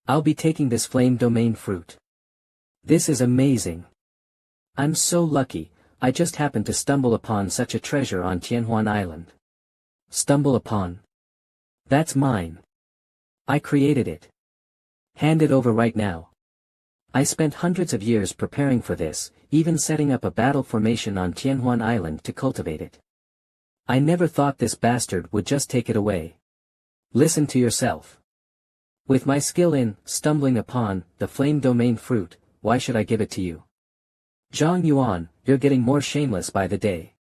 I'll be taking this flame domain fruit. This is amazing. I'm so lucky, I just happened to stumble upon such a treasure on Tianhuan Island. Stumble upon. That's mine. I created it. Hand it over right now. I spent hundreds of years preparing for this, even setting up a battle formation on Tianhuan Island to cultivate it. I never thought this bastard would just take it away. Listen to yourself. With my skill in stumbling upon the flame domain fruit, why should I give it to you? Zhang Yuan, you're getting more shameless by the day.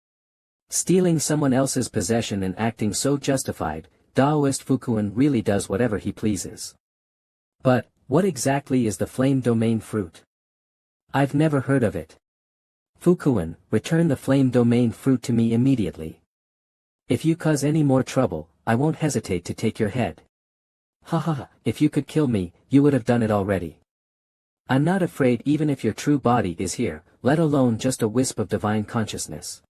Stealing someone else's possession and acting so justified, Daoist Fukuan really does whatever he pleases. But, what exactly is the flame domain fruit? I've never heard of it. Fukuan, return the flame domain fruit to me immediately. If you cause any more trouble, I won't hesitate to take your head. Haha, if you could kill me, you would have done it already. I'm not afraid even if your true body is here, let alone just a wisp of divine consciousness.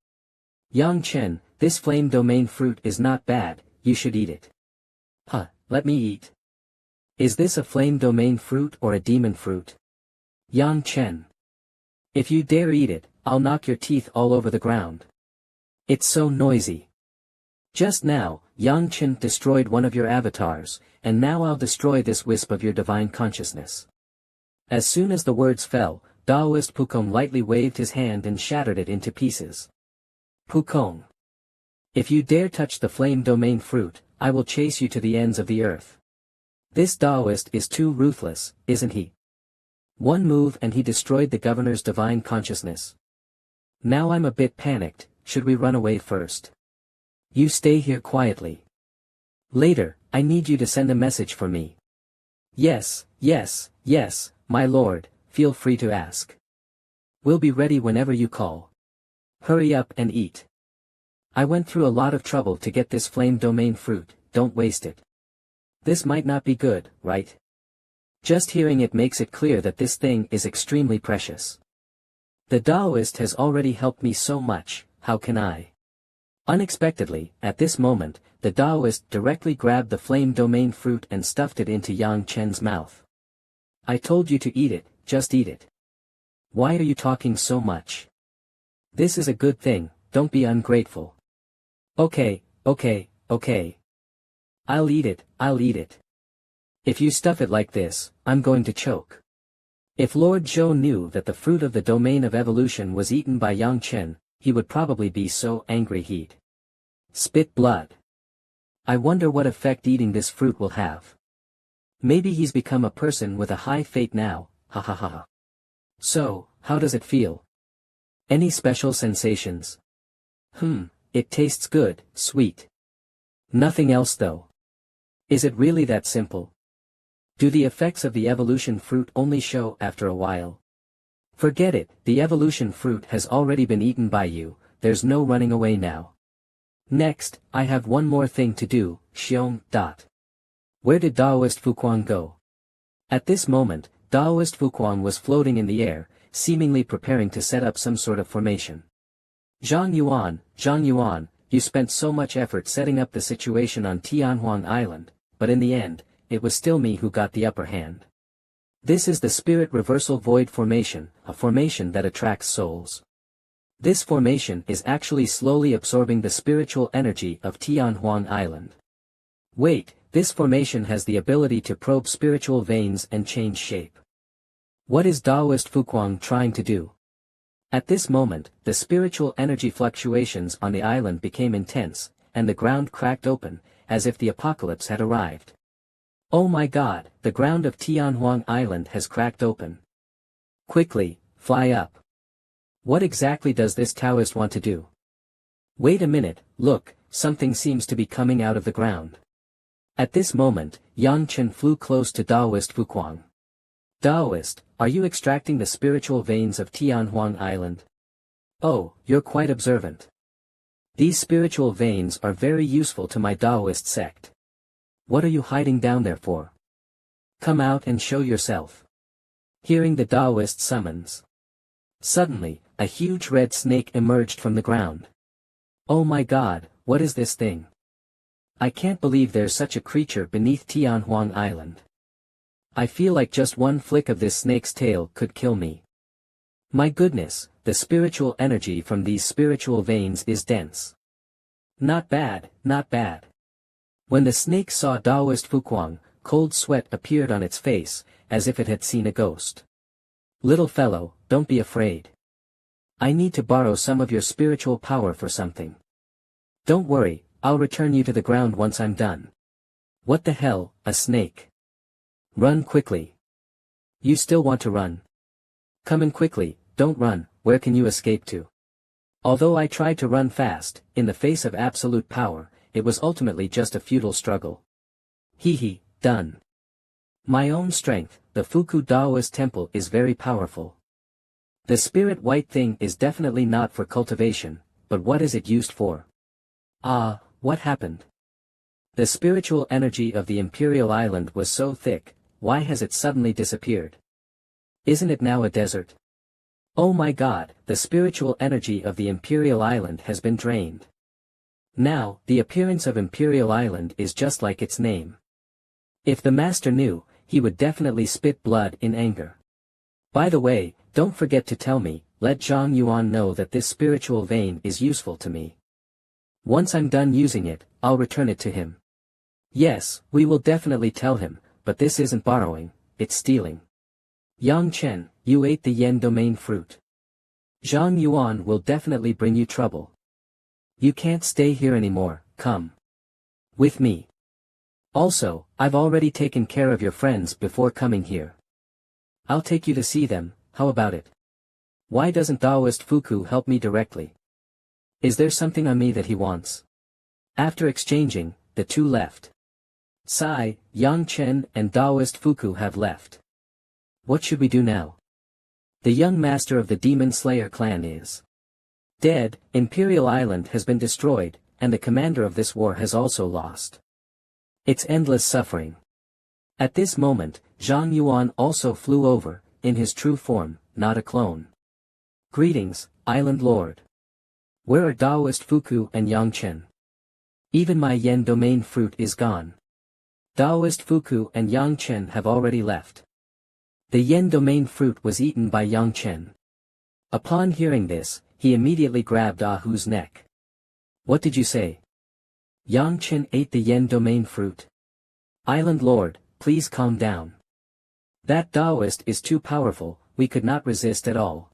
Yang Chen, this flame domain fruit is not bad, you should eat it. Huh, let me eat. Is this a flame domain fruit or a demon fruit? Yang Chen. If you dare eat it, I'll knock your teeth all over the ground. It's so noisy. Just now, Yang Chen destroyed one of your avatars, and now I'll destroy this wisp of your divine consciousness. As soon as the words fell, Daoist Pukong lightly waved his hand and shattered it into pieces. Pukong. If you dare touch the flame domain fruit, I will chase you to the ends of the earth. This Daoist is too ruthless, isn't he? One move and he destroyed the governor's divine consciousness. Now I'm a bit panicked, should we run away first? You stay here quietly. Later, I need you to send a message for me. Yes, yes, yes, my lord, feel free to ask. We'll be ready whenever you call. Hurry up and eat. I went through a lot of trouble to get this flame domain fruit, don't waste it. This might not be good, right? Just hearing it makes it clear that this thing is extremely precious. The Taoist has already helped me so much, how can I? Unexpectedly, at this moment, the Taoist directly grabbed the flame domain fruit and stuffed it into Yang Chen's mouth. I told you to eat it, just eat it. Why are you talking so much? This is a good thing, don't be ungrateful. Okay, okay, okay. I'll eat it, I'll eat it. If you stuff it like this, I'm going to choke. If Lord Zhou knew that the fruit of the domain of evolution was eaten by Yang Chen, he would probably be so angry he'd spit blood. I wonder what effect eating this fruit will have. Maybe he's become a person with a high fate now, ha ha ha. So, how does it feel? Any special sensations? It tastes good, sweet. Nothing else though. Is it really that simple? Do the effects of the evolution fruit only show after a while? Forget it, the evolution fruit has already been eaten by you, there's no running away now. Next, I have one more thing to do, Xiong. Where did Daoist Fukuan go? At this moment, Daoist Fukuan was floating in the air, seemingly preparing to set up some sort of formation. Zhang Yuan, you spent so much effort setting up the situation on Tianhuan Island, but in the end, it was still me who got the upper hand. This is the Spirit Reversal Void Formation, a formation that attracts souls. This formation is actually slowly absorbing the spiritual energy of Tianhuan Island. Wait, this formation has the ability to probe spiritual veins and change shape. What is Daoist Fukuan trying to do? At this moment, the spiritual energy fluctuations on the island became intense, and the ground cracked open, as if the apocalypse had arrived. Oh my god, the ground of Tianhuan Island has cracked open. Quickly, fly up. What exactly does this Taoist want to do? Wait a minute, look, something seems to be coming out of the ground. At this moment, Yang Chen flew close to Daoist Fukuan. Daoist, are you extracting the spiritual veins of Tianhuan Island? Oh, you're quite observant. These spiritual veins are very useful to my Daoist sect. What are you hiding down there for? Come out and show yourself. Hearing the Daoist summons. Suddenly, a huge red snake emerged from the ground. Oh my god, what is this thing? I can't believe there's such a creature beneath Tianhuan Island. I feel like just one flick of this snake's tail could kill me. My goodness, the spiritual energy from these spiritual veins is dense. Not bad, not bad. When the snake saw Taoist Fukuang, cold sweat appeared on its face, as if it had seen a ghost. Little fellow, don't be afraid. I need to borrow some of your spiritual power for something. Don't worry, I'll return you to the ground once I'm done. What the hell, a snake? Run quickly. You still want to run? Come in quickly, don't run, where can you escape to? Although I tried to run fast, in the face of absolute power, it was ultimately just a futile struggle. Hee, done. My own strength, the Fuku Taoist temple is very powerful. The spirit white thing is definitely not for cultivation, but what is it used for? Ah, what happened? The spiritual energy of the Imperial Island was so thick, why has it suddenly disappeared? Isn't it now a desert? Oh my god, the spiritual energy of the Imperial Island has been drained. Now, the appearance of Imperial Island is just like its name. If the master knew, he would definitely spit blood in anger. By the way, don't forget to tell me, let Zhang Yuan know that this spiritual vein is useful to me. Once I'm done using it, I'll return it to him. Yes, we will definitely tell him, but this isn't borrowing, it's stealing. Yang Chen, you ate the Yen domain fruit. Zhang Yuan will definitely bring you trouble. You can't stay here anymore, come. With me. Also, I've already taken care of your friends before coming here. I'll take you to see them, how about it? Why doesn't Taoist Fuku help me directly? Is there something on me that he wants? After exchanging, the two left. Sai, Yang Chen and Taoist Fuku have left. What should we do now? The young master of the Demon Slayer clan is dead, Imperial Island has been destroyed, and the commander of this war has also lost. It's endless suffering. At this moment, Zhang Yuan also flew over, in his true form, not a clone. Greetings, Island Lord. Where are Taoist Fuku and Yang Chen? Even my Yen domain fruit is gone. Taoist Fuku and Yang Chen have already left. The Yen domain fruit was eaten by Yang Chen. Upon hearing this, he immediately grabbed Ahu's neck. What did you say? Yang Chen ate the Yen domain fruit. Island Lord, please calm down. That Taoist is too powerful, we could not resist at all.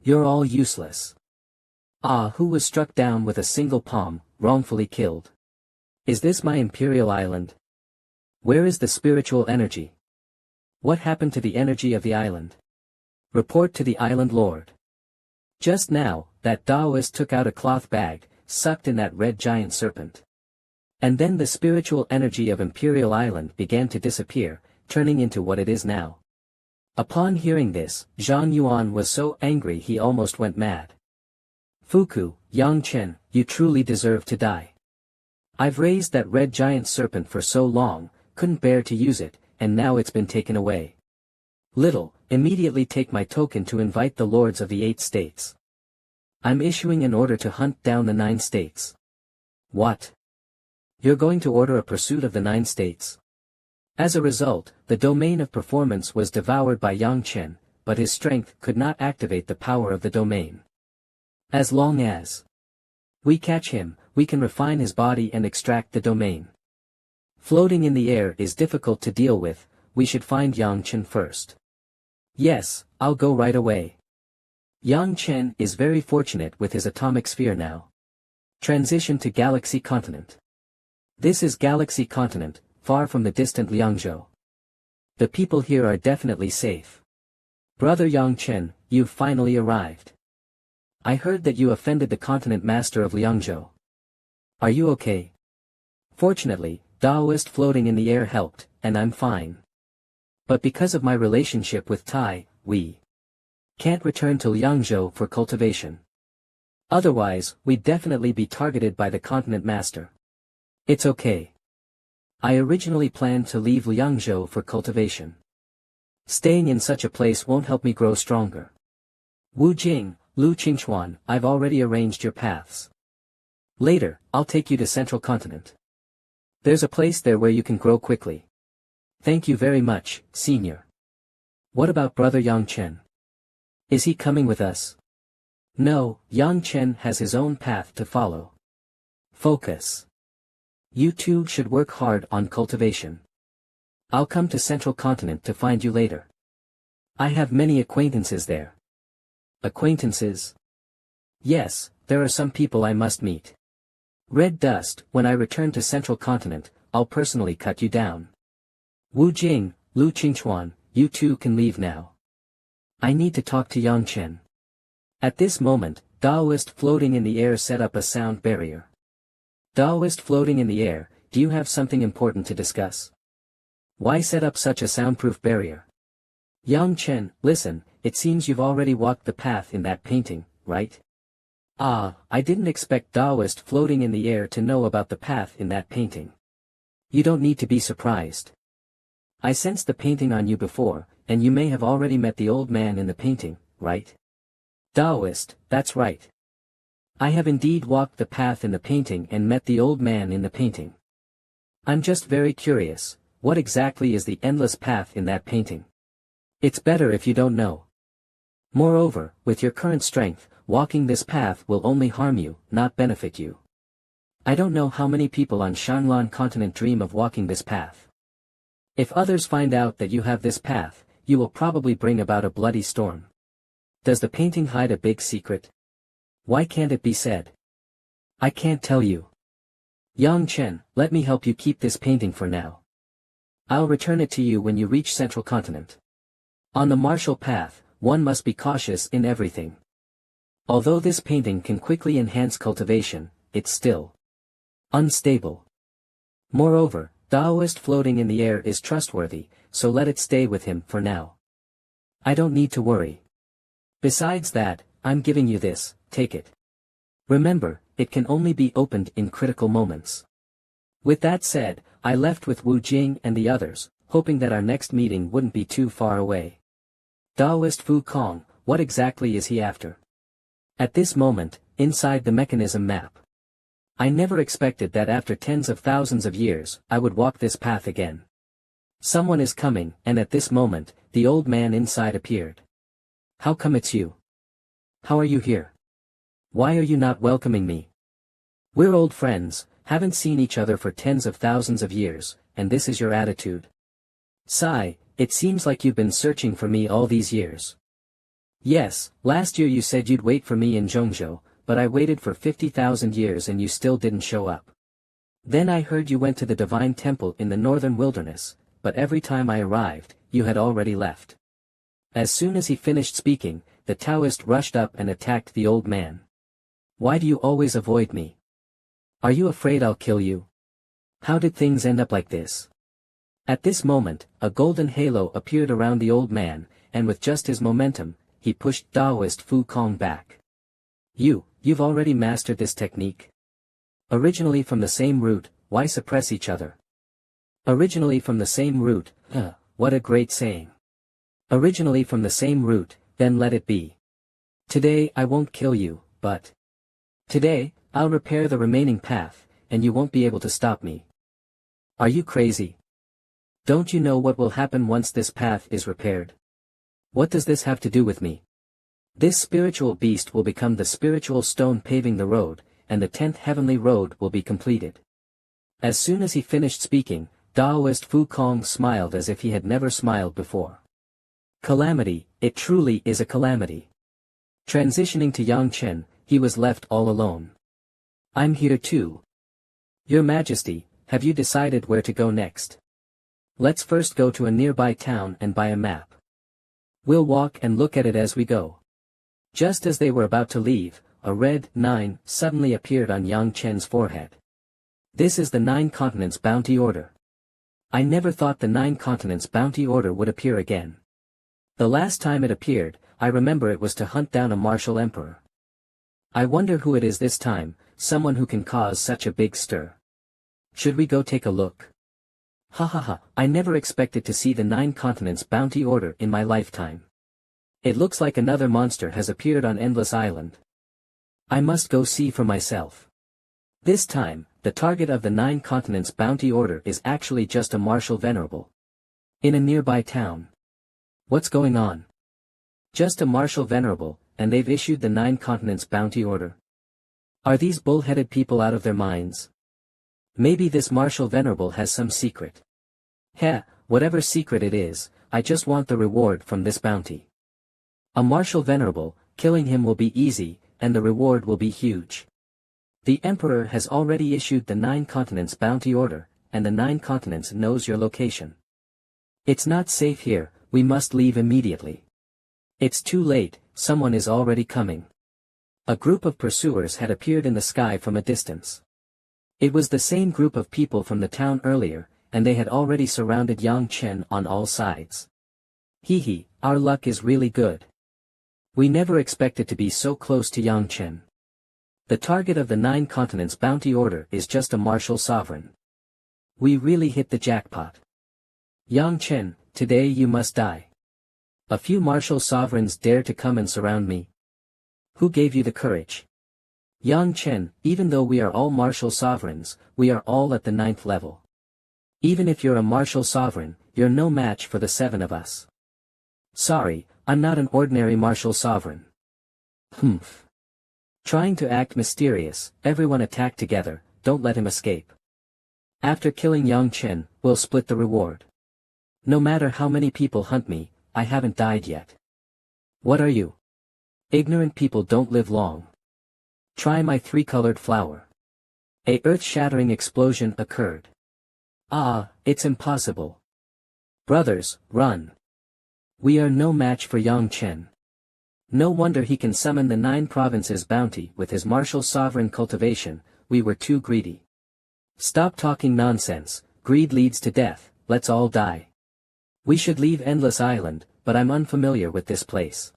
You're all useless. Ahu was struck down with a single palm, wrongfully killed. Is this my Imperial Island? Where is the spiritual energy? What happened to the energy of the island? Report to the Island Lord. Just now, that Taoist took out a cloth bag, sucked in that red giant serpent. And then the spiritual energy of Imperial Island began to disappear, turning into what it is now. Upon hearing this, Zhang Yuan was so angry he almost went mad. Fuku, Yang Chen, you truly deserve to die. I've raised that red giant serpent for so long, couldn't bear to use it, and now it's been taken away. Little, immediately take my token to invite the lords of the 8 states. I'm issuing an order to hunt down the 9 states. What? You're going to order a pursuit of the 9 states? As a result, the domain of performance was devoured by Yang Chen, but his strength could not activate the power of the domain. As long as we catch him, we can refine his body and extract the domain. Floating in the air is difficult to deal with, we should find Yang Chen first. Yes, I'll go right away. Yang Chen is very fortunate with his atomic sphere now. Transition to Galaxy Continent. This is Galaxy Continent, far from the distant Liangzhou. The people here are definitely safe. Brother Yang Chen, you've finally arrived. I heard that you offended the continent master of Liangzhou. Are you okay? Fortunately, Taoist floating in the air helped, and I'm fine. But because of my relationship with Tai, we can't return to Liangzhou for cultivation. Otherwise, we'd definitely be targeted by the continent master. It's okay. I originally planned to leave Liangzhou for cultivation. Staying in such a place won't help me grow stronger. Wu Jing, Lu Qingchuan, I've already arranged your paths. Later, I'll take you to Central Continent. There's a place there where you can grow quickly. Thank you very much, Senior. What about Brother Yang Chen? Is he coming with us? No, Yang Chen has his own path to follow. Focus. You two should work hard on cultivation. I'll come to Central Continent to find you later. I have many acquaintances there. Acquaintances? Yes, there are some people I must meet. Red Dust, when I return to Central Continent, I'll personally cut you down. Wu Jing, Lu Qingchuan, you two can leave now. I need to talk to Yang Chen. At this moment, Daoist floating in the air set up a sound barrier. Daoist floating in the air, do you have something important to discuss? Why set up such a soundproof barrier? Yang Chen, listen, it seems you've already walked the path in that painting, right? Ah, I didn't expect Daoist floating in the air to know about the path in that painting. You don't need to be surprised. I sensed the painting on you before, and you may have already met the old man in the painting, right? Daoist, that's right. I have indeed walked the path in the painting and met the old man in the painting. I'm just very curious, what exactly is the endless path in that painting? It's better if you don't know. Moreover, with your current strength, walking this path will only harm you, not benefit you. I don't know how many people on Shanlan continent dream of walking this path. If others find out that you have this path, you will probably bring about a bloody storm. Does the painting hide a big secret? Why can't it be said? I can't tell you. Yang Chen, let me help you keep this painting for now. I'll return it to you when you reach Central Continent. On the martial path, one must be cautious in everything. Although this painting can quickly enhance cultivation, it's still unstable. Moreover, Daoist floating in the air is trustworthy, so let it stay with him for now. I don't need to worry. Besides that, I'm giving you this, take it. Remember, it can only be opened in critical moments. With that said, I left with Wu Jing and the others, hoping that our next meeting wouldn't be too far away. Daoist Fu Kong, what exactly is he after? At this moment, inside the mechanism map. I never expected that after tens of thousands of years, I would walk this path again. Someone is coming, and at this moment, the old man inside appeared. How come it's you? How are you here? Why are you not welcoming me? We're old friends, haven't seen each other for tens of thousands of years, and this is your attitude? Sigh, it seems like you've been searching for me all these years. Yes, last year you said you'd wait for me in Zhongzhou, but I waited for 50,000 years and you still didn't show up. Then I heard you went to the divine temple in the northern wilderness, but every time I arrived, you had already left. As soon as he finished speaking, the Taoist rushed up and attacked the old man. Why do you always avoid me? Are you afraid I'll kill you? How did things end up like this? At this moment, a golden halo appeared around the old man, and with just his momentum, he pushed Daoist Fu Kong back. You've already mastered this technique? Originally from the same root, why suppress each other? Originally from the same root, what a great saying. Originally from the same root, then let it be. Today I won't kill you, but today, I'll repair the remaining path, and you won't be able to stop me. Are you crazy? Don't you know what will happen once this path is repaired? What does this have to do with me? This spiritual beast will become the spiritual stone paving the road, and the 10th heavenly road will be completed. As soon as he finished speaking, Daoist Fu Kong smiled as if he had never smiled before. Calamity, it truly is a calamity. Transitioning to Yang Chen, he was left all alone. I'm here too. Your Majesty, have you decided where to go next? Let's first go to a nearby town and buy a map. We'll walk and look at it as we go. Just as they were about to leave, a red 9 suddenly appeared on Yang Chen's forehead. This is the 9 Continents Bounty Order. I never thought the 9 Continents Bounty Order would appear again. The last time it appeared, I remember it was to hunt down a martial emperor. I wonder who it is this time, someone who can cause such a big stir. Should we go take a look? Ha ha ha, I never expected to see the 9 Continents Bounty Order in my lifetime. It looks like another monster has appeared on Endless Island. I must go see for myself. This time, the target of the 9 Continents Bounty Order is actually just a martial venerable. In a nearby town. What's going on? Just a martial venerable, and they've issued the 9 continents bounty order. Are these bull-headed people out of their minds? Maybe this martial venerable has some secret. Heh, whatever secret it is, I just want the reward from this bounty. A martial venerable, killing him will be easy, and the reward will be huge. The Emperor has already issued the 9 continents bounty order, and the 9 continents knows your location. It's not safe here, we must leave immediately. It's too late, someone is already coming. A group of pursuers had appeared in the sky from a distance. It was the same group of people from the town earlier, and they had already surrounded Yang Chen on all sides. Hee, our luck is really good. We never expected to be so close to Yang Chen. The target of the 9 continents bounty order is just a martial sovereign. We really hit the jackpot. Yang Chen, today you must die. A few martial sovereigns dare to come and surround me. Who gave you the courage? Yang Chen, even though we are all martial sovereigns, we are all at the 9th level. Even if you're a martial sovereign, you're no match for the 7 of us. Sorry, I'm not an ordinary martial sovereign. Humph. Trying to act mysterious, everyone attack together, don't let him escape. After killing Yang Chen, we'll split the reward. No matter how many people hunt me, I haven't died yet. What are you? Ignorant people don't live long. Try my 3-colored flower. A earth-shattering explosion occurred. Ah, it's impossible. Brothers, run. We are no match for Yang Chen. No wonder he can summon the 9 provinces bounty with his martial sovereign cultivation, we were too greedy. Stop talking nonsense, greed leads to death, let's all die. We should leave Endless Island, but I'm unfamiliar with this place.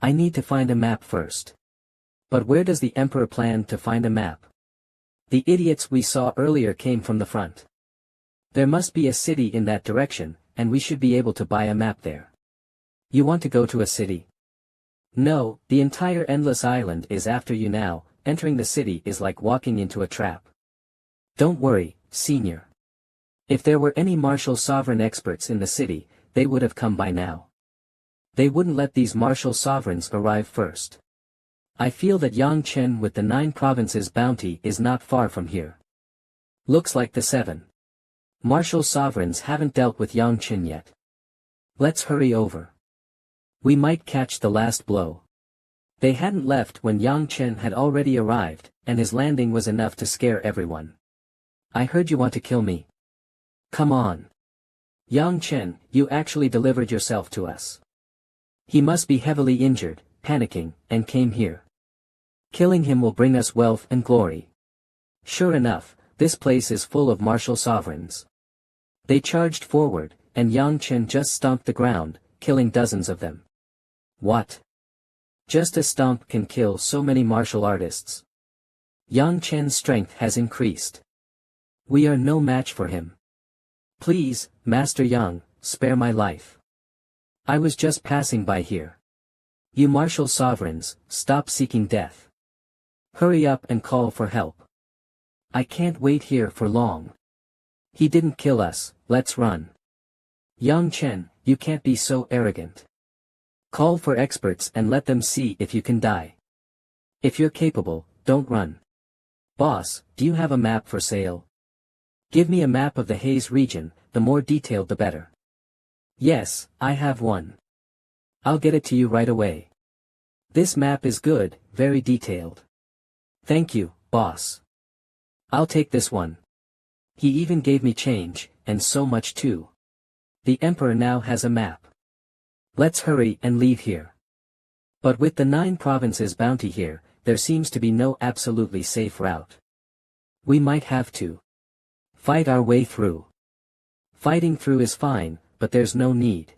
I need to find a map first. But where does the Emperor plan to find a map? The idiots we saw earlier came from the front. There must be a city in that direction, and we should be able to buy a map there. You want to go to a city? No, the entire Endless Island is after you now, entering the city is like walking into a trap. Don't worry, senior. If there were any martial sovereign experts in the city, they would have come by now. They wouldn't let these martial sovereigns arrive first. I feel that Yang Chen with the 9 provinces bounty is not far from here. Looks like the 7 martial sovereigns haven't dealt with Yang Chen yet. Let's hurry over. We might catch the last blow. They hadn't left when Yang Chen had already arrived, and his landing was enough to scare everyone. I heard you want to kill me. Come on. Yang Chen, you actually delivered yourself to us. He must be heavily injured, panicking, and came here. Killing him will bring us wealth and glory. Sure enough, this place is full of martial sovereigns. They charged forward, and Yang Chen just stomped the ground, killing dozens of them. What? Just a stomp can kill so many martial artists. Yang Chen's strength has increased. We are no match for him. Please, Master Yang, spare my life. I was just passing by here. You martial sovereigns, stop seeking death. Hurry up and call for help. I can't wait here for long. He didn't kill us, let's run. Yang Chen, you can't be so arrogant. Call for experts and let them see if you can die. If you're capable, don't run. Boss, do you have a map for sale? Give me a map of the Haze region, the more detailed the better. Yes, I have one. I'll get it to you right away. This map is good, very detailed. Thank you, boss. I'll take this one. He even gave me change, and so much too. The Emperor now has a map. Let's hurry and leave here. But with the 9 provinces bounty here, there seems to be no absolutely safe route. We might have to fight our way through. Fighting through is fine, but there's no need.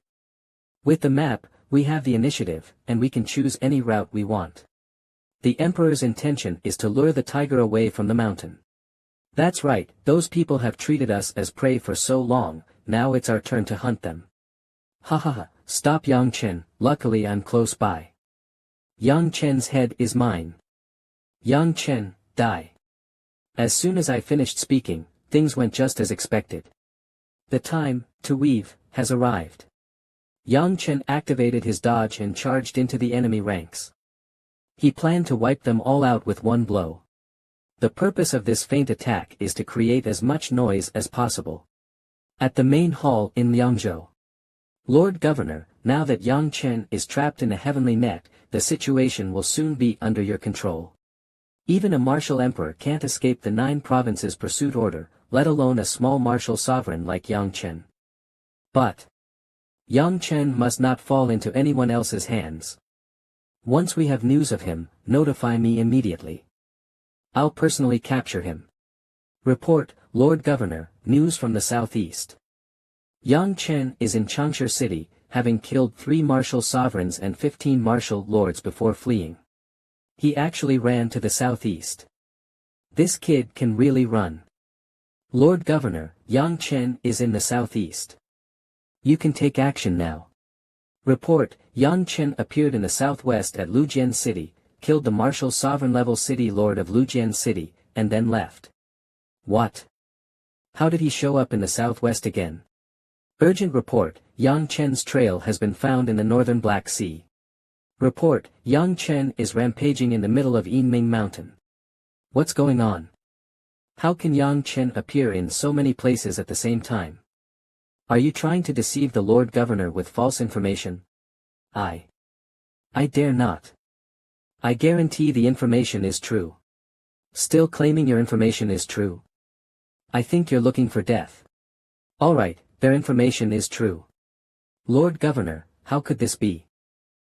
With the map, we have the initiative, and we can choose any route we want. The Emperor's intention is to lure the tiger away from the mountain. That's right, those people have treated us as prey for so long, now it's our turn to hunt them. Ha ha ha, stop Yang Chen, luckily I'm close by. Yang Chen's head is mine. Yang Chen, die. As soon as I finished speaking, things went just as expected. The time, to weave, has arrived. Yang Chen activated his dodge and charged into the enemy ranks. He planned to wipe them all out with one blow. The purpose of this feint attack is to create as much noise as possible. At the main hall in Liangzhou. Lord Governor, now that Yang Chen is trapped in a heavenly net, the situation will soon be under your control. Even a martial emperor can't escape the 9 provinces pursuit order, let alone a small martial sovereign like Yang Chen. But Yang Chen must not fall into anyone else's hands. Once we have news of him, notify me immediately. I'll personally capture him. Report, Lord Governor, news from the southeast. Yang Chen is in Changsha City, having killed 3 martial sovereigns and 15 martial lords before fleeing. He actually ran to the southeast. This kid can really run. Lord Governor, Yang Chen is in the southeast. You can take action now. Report, Yang Chen appeared in the southwest at Lujian City, killed the martial sovereign-level city lord of Lujian City, and then left. What? How did he show up in the southwest again? Urgent report, Yang Chen's trail has been found in the northern Black Sea. Report, Yang Chen is rampaging in the middle of Yinming Mountain. What's going on? How can Yang Chen appear in so many places at the same time? Are you trying to deceive the Lord Governor with false information? I dare not. I guarantee the information is true. Still claiming your information is true? I think you're looking for death. Alright, their information is true. Lord Governor, how could this be?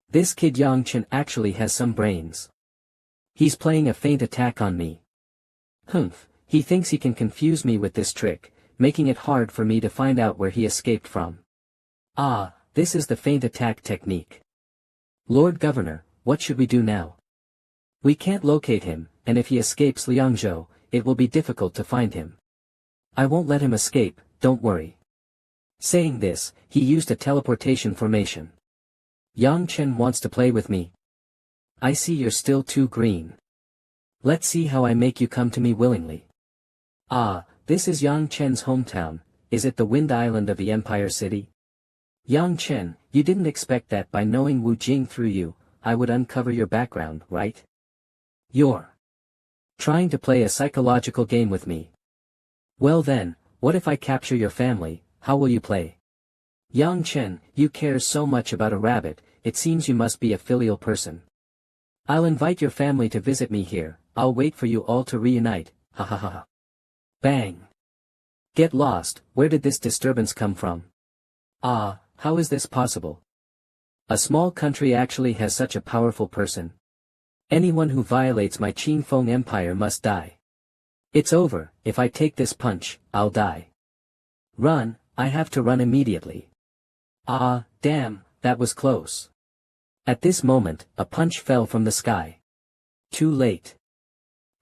This kid Yang Chen actually has some brains. He's playing a feint attack on me. Humph, he thinks he can confuse me with this trick, making it hard for me to find out where he escaped from. Ah, this is the feint attack technique. Lord Governor, what should we do now? We can't locate him, and if he escapes Liangzhou, it will be difficult to find him. I won't let him escape, don't worry. Saying this, he used a teleportation formation. Yang Chen wants to play with me. I see you're still too green. Let's see how I make you come to me willingly. Ah, this is Yang Chen's hometown, is it the Wind Island of the Empire City? Yang Chen, you didn't expect that by knowing Wu Jing through you, I would uncover your background, right? You're trying to play a psychological game with me. Well then, what if I capture your family, how will you play? Yang Chen, you care so much about a rabbit, it seems you must be a filial person. I'll invite your family to visit me here, I'll wait for you all to reunite, ha ha ha ha. Bang! Get lost, where did this disturbance come from? Ah, how is this possible? A small country actually has such a powerful person. Anyone who violates my Qingfeng Empire must die. It's over, if I take this punch, I'll die. Run, I have to run immediately. Ah, damn, that was close. At this moment, a punch fell from the sky. Too late.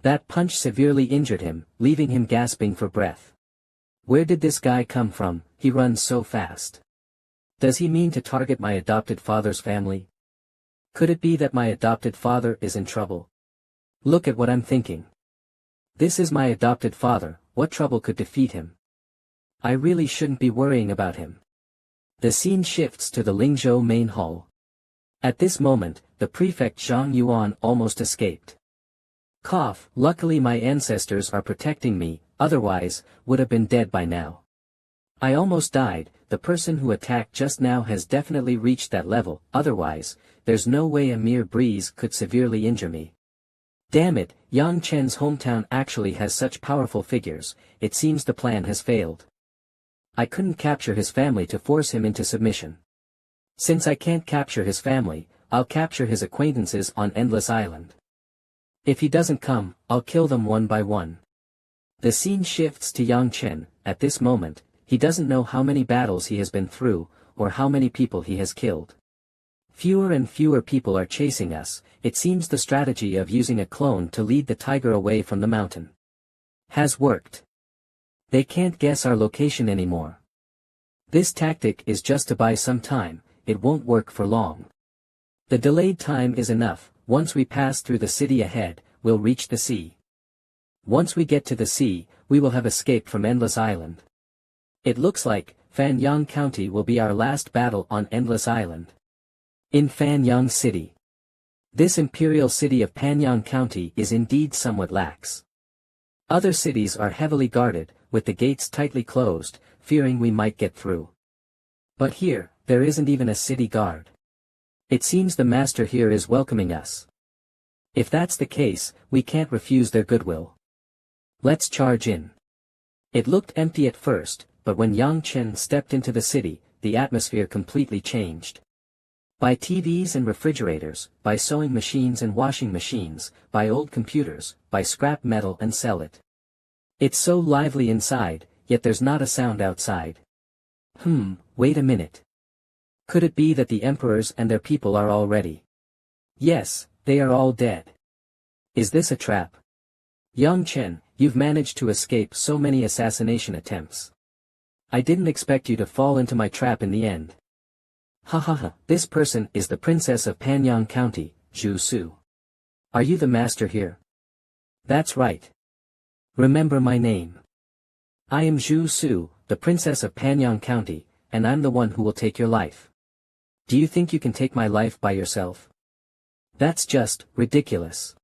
That punch severely injured him, leaving him gasping for breath. Where did this guy come from, he runs so fast? Does he mean to target my adopted father's family? Could it be that my adopted father is in trouble? Look at what I'm thinking. This is my adopted father, what trouble could defeat him? I really shouldn't be worrying about him. The scene shifts to the Lingzhou main hall. At this moment, the prefect Zhang Yuan almost escaped. Cough, luckily my ancestors are protecting me, otherwise, would have been dead by now. I almost died, the person who attacked just now has definitely reached that level, otherwise, there's no way a mere breeze could severely injure me. Damn it, Yang Chen's hometown actually has such powerful figures, it seems the plan has failed. I couldn't capture his family to force him into submission. Since I can't capture his family, I'll capture his acquaintances on Endless Island. If he doesn't come, I'll kill them one by one. The scene shifts to Yang Chen, at this moment, he doesn't know how many battles he has been through, or how many people he has killed. Fewer and fewer people are chasing us, it seems the strategy of using a clone to lead the tiger away from the mountain has worked. They can't guess our location anymore. This tactic is just to buy some time, it won't work for long. The delayed time is enough, once we pass through the city ahead, we'll reach the sea. Once we get to the sea, we will have escaped from Endless Island. It looks like, Fanyang County will be our last battle on Endless Island. In Fanyang City. This imperial city of Panyang County is indeed somewhat lax. Other cities are heavily guarded, with the gates tightly closed, fearing we might get through. But here, there isn't even a city guard. It seems the master here is welcoming us. If that's the case, we can't refuse their goodwill. Let's charge in. It looked empty at first, but when Yang Chen stepped into the city, the atmosphere completely changed. Buy TVs and refrigerators, buy sewing machines and washing machines, buy old computers, buy scrap metal and sell it. It's so lively inside, yet there's not a sound outside. Wait a minute. Could it be that the emperors and their people are all ready? Yes, they are all dead. Is this a trap? Yang Chen, you've managed to escape so many assassination attempts. I didn't expect you to fall into my trap in the end. This person is the princess of Panyang County, Zhu Su. Are you the master here? That's right. Remember my name. I am Zhu Su, the princess of Panyang County, and I'm the one who will take your life. Do you think you can take my life by yourself? That's just ridiculous.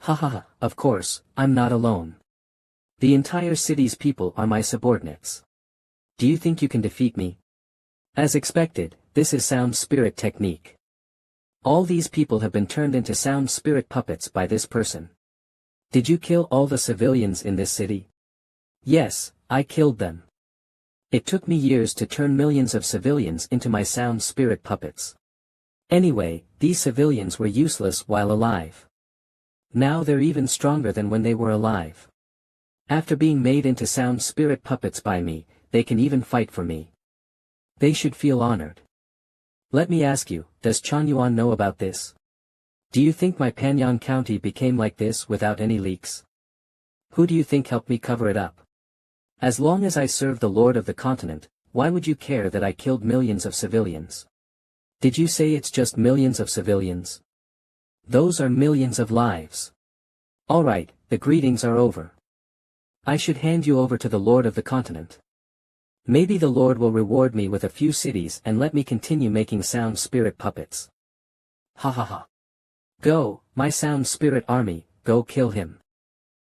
Of course, I'm not alone. The entire city's people are my subordinates. Do you think you can defeat me? As expected, this is sound spirit technique. All these people have been turned into sound spirit puppets by this person. Did you kill all the civilians in this city? Yes, I killed them. It took me years to turn millions of civilians into my sound spirit puppets. Anyway, these civilians were useless while alive. Now they're even stronger than when they were alive. After being made into sound spirit puppets by me, they can even fight for me. They should feel honored. Let me ask you, does Chen Yuan know about this? Do you think my Panyang County became like this without any leaks? Who do you think helped me cover it up? As long as I serve the Lord of the continent, why would you care that I killed millions of civilians? Did you say it's just millions of civilians? Those are millions of lives. Alright, the greetings are over. I should hand you over to the Lord of the continent. Maybe the Lord will reward me with a few cities and let me continue making sound spirit puppets. Go, my sound spirit army, go kill him.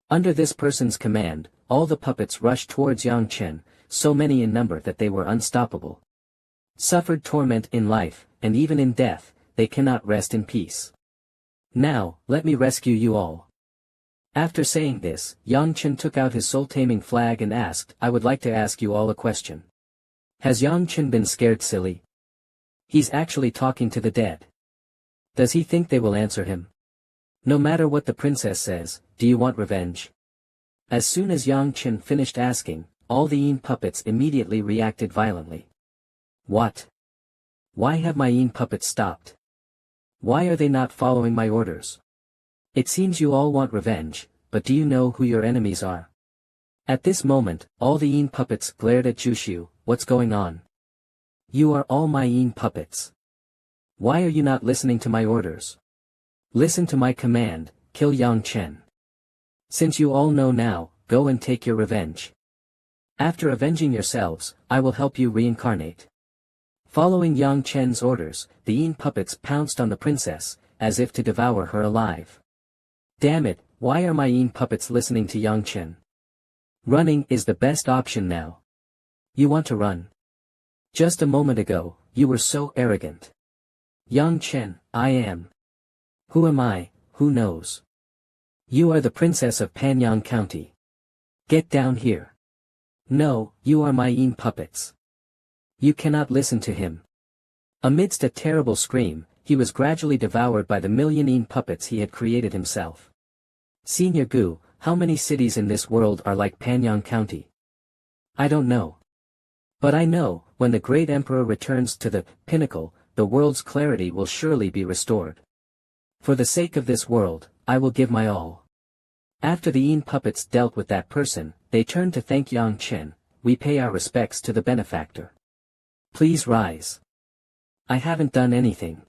Under this person's command, all the puppets rushed towards Yang Chen, so many in number that they were unstoppable. Suffered torment in life, and even in death, they cannot rest in peace. Now, let me rescue you all. After saying this, Yang Chen took out his soul-taming flag and asked, I would like to ask you all a question. Has Yang Chen been scared silly? He's actually talking to the dead. Does he think they will answer him? No matter what the princess says, do you want revenge? As soon as Yang Chen finished asking, all the Yin puppets immediately reacted violently. What? Why have my Yin puppets stopped? Why are they not following my orders? It seems you all want revenge, but do you know who your enemies are? At this moment, all the Yin puppets glared at Jushu. What's going on? You are all my Yin puppets. Why are you not listening to my orders? Listen to my command, kill Yang Chen. Since you all know now, go and take your revenge. After avenging yourselves, I will help you reincarnate. Following Yang Chen's orders, the Yin puppets pounced on the princess, as if to devour her alive. Damn it, why are my Yin puppets listening to Yang Chen? Running is the best option now. You want to run? Just a moment ago, you were so arrogant. Yang Chen, I am. Who am I, who knows? You are the princess of Panyang County. Get down here. No, you are my Yin puppets. You cannot listen to him. Amidst a terrible scream, he was gradually devoured by the million Yin puppets he had created himself. Senior Gu, how many cities in this world are like Panyang County? I don't know. But I know, when the great emperor returns to the pinnacle, the world's clarity will surely be restored. For the sake of this world, I will give my all. After the Yin puppets dealt with that person, they turned to thank Yang Chen. We pay our respects to the benefactor. Please rise. I haven't done anything.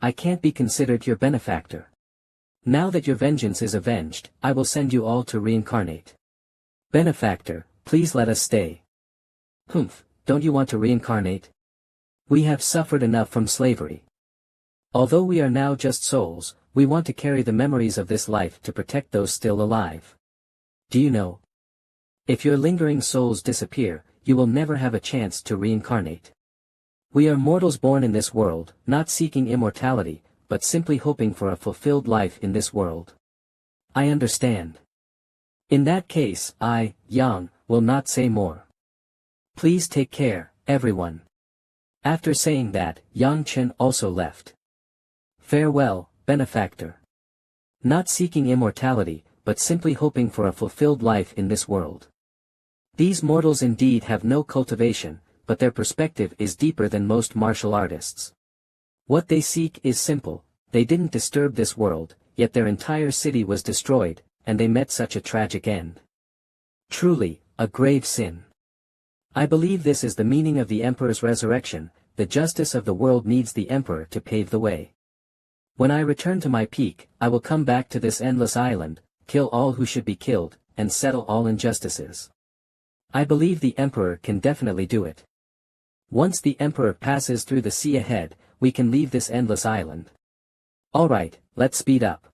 I can't be considered your benefactor. Now that your vengeance is avenged, I will send you all to reincarnate. Benefactor, please let us stay. don't you want to reincarnate? We have suffered enough from slavery. Although we are now just souls, we want to carry the memories of this life to protect those still alive. Do you know? If your lingering souls disappear, you will never have a chance to reincarnate. We are mortals born in this world, not seeking immortality, but simply hoping for a fulfilled life in this world. I understand. In that case, I, Yang, will not say more. Please take care, everyone. After saying that, Yang Chen also left. Farewell, benefactor. Not seeking immortality, but simply hoping for a fulfilled life in this world. These mortals indeed have no cultivation, but their perspective is deeper than most martial artists. What they seek is simple: they didn't disturb this world, yet their entire city was destroyed, and they met such a tragic end. Truly, a grave sin. I believe this is the meaning of the Emperor's resurrection. The justice of the world needs the Emperor to pave the way. When I return to my peak, I will come back to this endless island, kill all who should be killed, and settle all injustices. I believe the Emperor can definitely do it. Once the Emperor passes through the sea ahead, we can leave this endless island. Alright, let's speed up.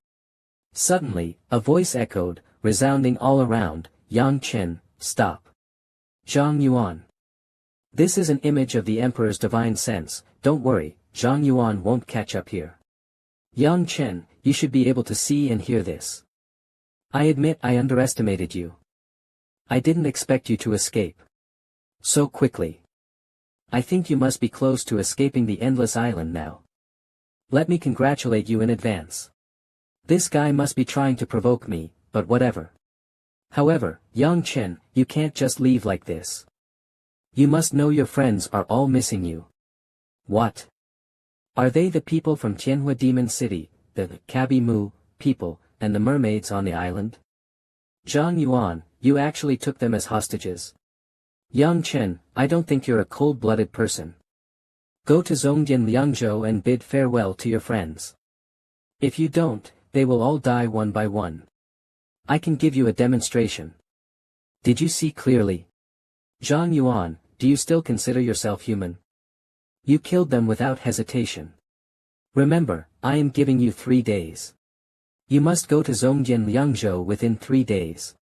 Suddenly, a voice echoed, resounding all around, Yang Chen, stop. Zhang Yuan. This is an image of the Emperor's divine sense. Don't worry, Zhang Yuan won't catch up here. Yang Chen, you should be able to see and hear this. I admit I underestimated you. I didn't expect you to escape so quickly. I think you must be close to escaping the endless island now. Let me congratulate you in advance. This guy must be trying to provoke me, but whatever. However, Yang Chen, you can't just leave like this. You must know your friends are all missing you. What? Are they the people from Tianhua Demon City, the Kabi Mu people, and the mermaids on the island? Zhang Yuan, you actually took them as hostages. Yang Chen, I don't think you're a cold-blooded person. Go to Zhongdian Liangzhou and bid farewell to your friends. If you don't, they will all die one by one. I can give you a demonstration. Did you see clearly? Zhang Yuan, do you still consider yourself human? You killed them without hesitation. Remember, I am giving you 3 days. You must go to Zhongdian Liangzhou within 3 days.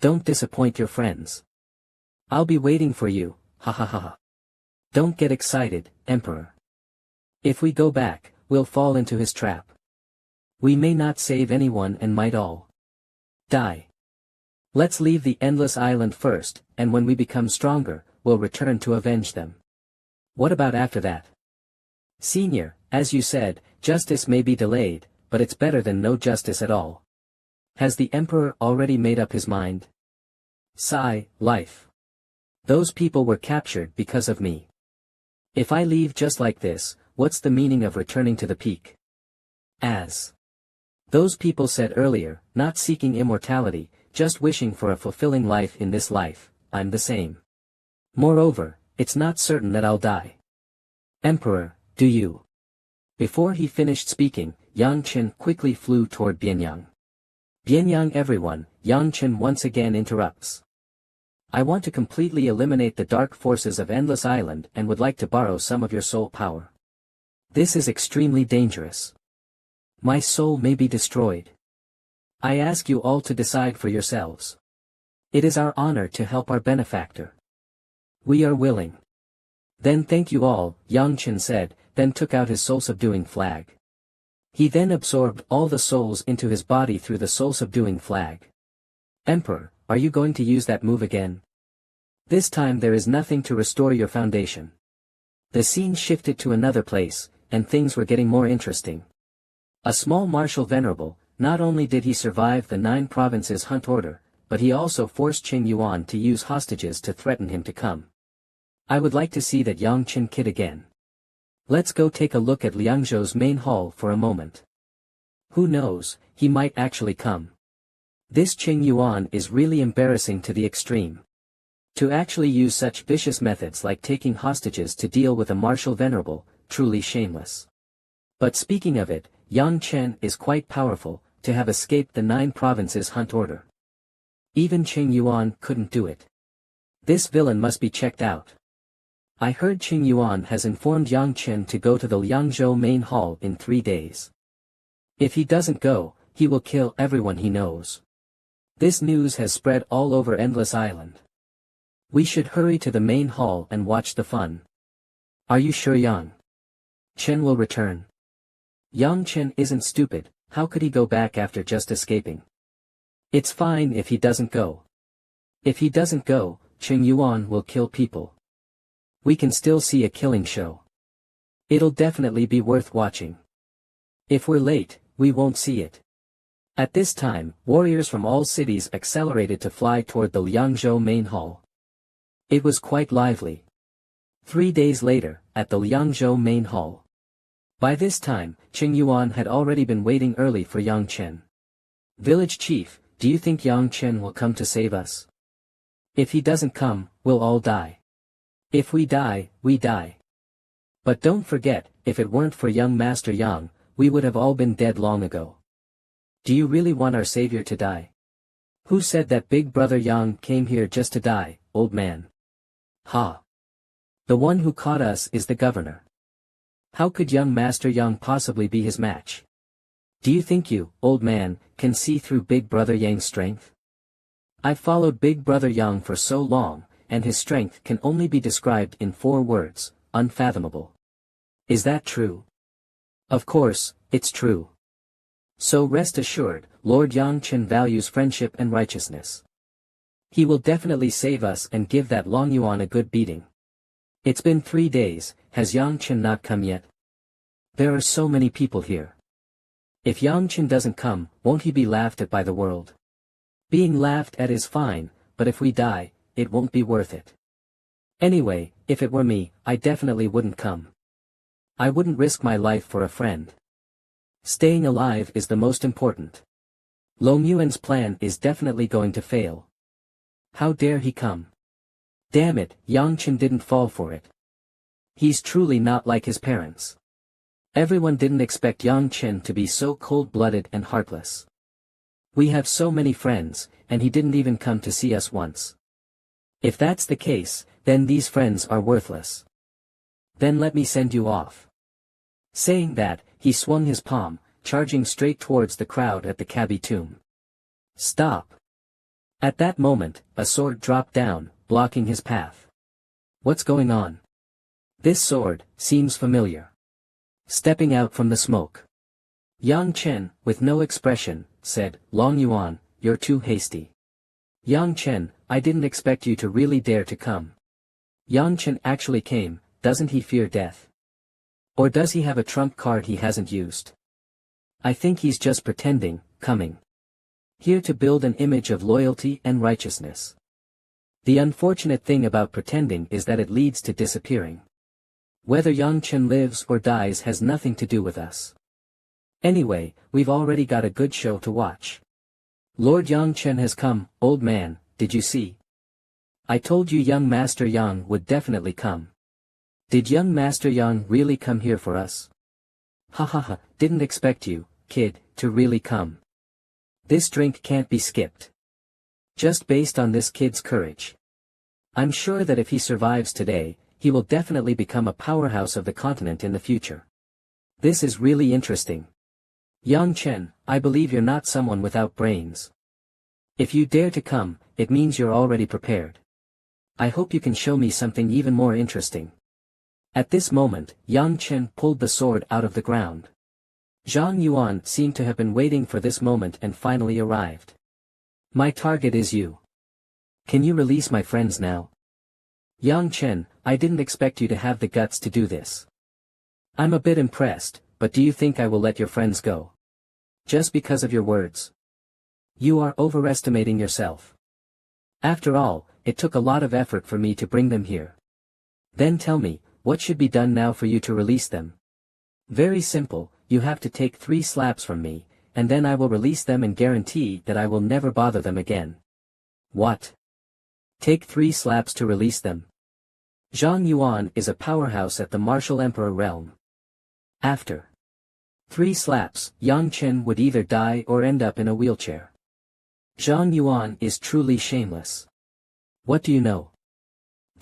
Don't disappoint your friends. I'll be waiting for you, ha ha ha ha. Don't get excited, Emperor. If we go back, we'll fall into his trap. We may not save anyone and might all die. Let's leave the endless island first, and when we become stronger, we'll return to avenge them. What about after that? Senior, as you said, justice may be delayed, but it's better than no justice at all. Has the Emperor already made up his mind? Sigh, life. Those people were captured because of me. If I leave just like this, what's the meaning of returning to the peak? As those people said earlier, not seeking immortality, just wishing for a fulfilling life in this life, I'm the same. Moreover, it's not certain that I'll die. Emperor, do you? Before he finished speaking, Yang Chen quickly flew toward Bianyang. Bianyang everyone, Yang Chen once again interrupts. I want to completely eliminate the dark forces of Endless Island and would like to borrow some of your soul power. This is extremely dangerous. My soul may be destroyed. I ask you all to decide for yourselves. It is our honor to help our benefactor. We are willing. Then thank you all, Yang Chen said, then took out his soul-subduing flag. He then absorbed all the souls into his body through the soul-subduing flag. Emperor, are you going to use that move again? This time there is nothing to restore your foundation. The scene shifted to another place, and things were getting more interesting. A small martial venerable, not only did he survive the 9 provinces hunt order, but he also forced Qing Yuan to use hostages to threaten him to come. I would like to see that Yang Chen kid again. Let's go take a look at Liangzhou's main hall for a moment. Who knows, he might actually come. This Qing Yuan is really embarrassing to the extreme. To actually use such vicious methods like taking hostages to deal with a martial venerable, truly shameless. But speaking of it, Yang Chen is quite powerful, to have escaped the 9 provinces hunt order. Even Qing Yuan couldn't do it. This villain must be checked out. I heard Qing Yuan has informed Yang Chen to go to the Liangzhou main hall in 3 days. If he doesn't go, he will kill everyone he knows. This news has spread all over Endless Island. We should hurry to the main hall and watch the fun. Are you sure Yang Chen will return? Yang Chen isn't stupid, how could he go back after just escaping? It's fine if he doesn't go. If he doesn't go, Qing Yuan will kill people. We can still see a killing show. It'll definitely be worth watching. If we're late, we won't see it. At this time, warriors from all cities accelerated to fly toward the Liangzhou main hall. It was quite lively. 3 days later, at the Liangzhou main hall. By this time, Qing Yuan had already been waiting early for Yang Chen. Village chief, do you think Yang Chen will come to save us? If he doesn't come, we'll all die. If we die, we die. But don't forget, if it weren't for young Master Yang, we would have all been dead long ago. Do you really want our savior to die? Who said that big brother Yang came here just to die, old man? Ha! The one who caught us is the governor. How could young Master Yang possibly be his match? Do you think you, old man, can see through big brother Yang's strength? I've followed big brother Yang for so long, and his strength can only be described in 4 words, unfathomable. Is that true? Of course, it's true. So rest assured, Lord Yang Chen values friendship and righteousness. He will definitely save us and give that Long Yuan a good beating. It's been 3 days, has Yang Chen not come yet? There are so many people here. If Yang Chen doesn't come, won't he be laughed at by the world? Being laughed at is fine, but if we die, it won't be worth it. Anyway, if it were me, I definitely wouldn't come. I wouldn't risk my life for a friend. Staying alive is the most important. Long Yuan's plan is definitely going to fail. How dare he come? Damn it, Yang Chen didn't fall for it. He's truly not like his parents. Everyone didn't expect Yang Chen to be so cold-blooded and heartless. We have so many friends, and he didn't even come to see us once. If that's the case, then these friends are worthless. Then let me send you off. Saying that, he swung his palm, charging straight towards the crowd at the Kabi tomb. Stop! At that moment, a sword dropped down, blocking his path. What's going on? This sword seems familiar. Stepping out from the smoke. Yang Chen, with no expression, said, Long Yuan, you're too hasty. Yang Chen, I didn't expect you to really dare to come. Yang Chen actually came, doesn't he fear death? Or does he have a trump card he hasn't used? I think he's just pretending, coming here to build an image of loyalty and righteousness. The unfortunate thing about pretending is that it leads to disappearing. Whether Yang Chen lives or dies has nothing to do with us. Anyway, we've already got a good show to watch. Lord Yang Chen has come, old man, did you see? I told you young Master Yang would definitely come. Did young Master Yang really come here for us? Ha ha ha, didn't expect you, kid, to really come. This drink can't be skipped. Just based on this kid's courage. I'm sure that if he survives today, he will definitely become a powerhouse of the continent in the future. This is really interesting. Yang Chen, I believe you're not someone without brains. If you dare to come, it means you're already prepared. I hope you can show me something even more interesting. At this moment, Yang Chen pulled the sword out of the ground. Zhang Yuan seemed to have been waiting for this moment and finally arrived. My target is you. Can you release my friends now? Yang Chen, I didn't expect you to have the guts to do this. I'm a bit impressed, but do you think I will let your friends go? Just because of your words? You are overestimating yourself. After all, it took a lot of effort for me to bring them here. Then tell me, what should be done now for you to release them? Very simple, you have to take 3 slaps from me, and then I will release them and guarantee that I will never bother them again. What? Take 3 slaps to release them? Zhang Yuan is a powerhouse at the Martial Emperor realm. After 3 slaps, Yang Chen would either die or end up in a wheelchair. Zhang Yuan is truly shameless. What do you know?